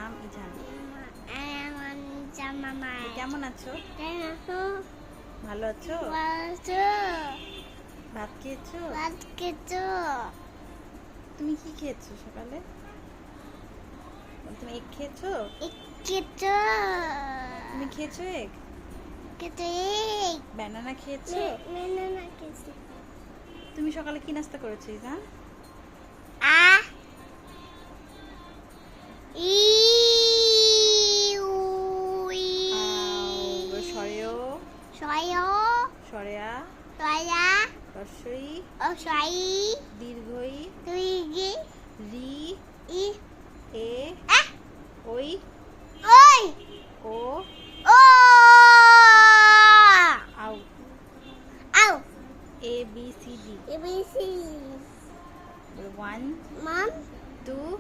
নাম ইজান। মামা কেমন আছো? ভালো আছো? ভাত খেয়েছো? তুমি কি খেয়েছো সকালে? তুমি এগ খেয়েছো? তুমি খেয়েছো এগ? ব্যানানা খেয়েছো? তুমি সকালে কি নাস্তা করেছো ইজান? সরেয়া রস্বই দীর্ঘই রি এ ওই ও আউ এ বি সি ডি। 1 2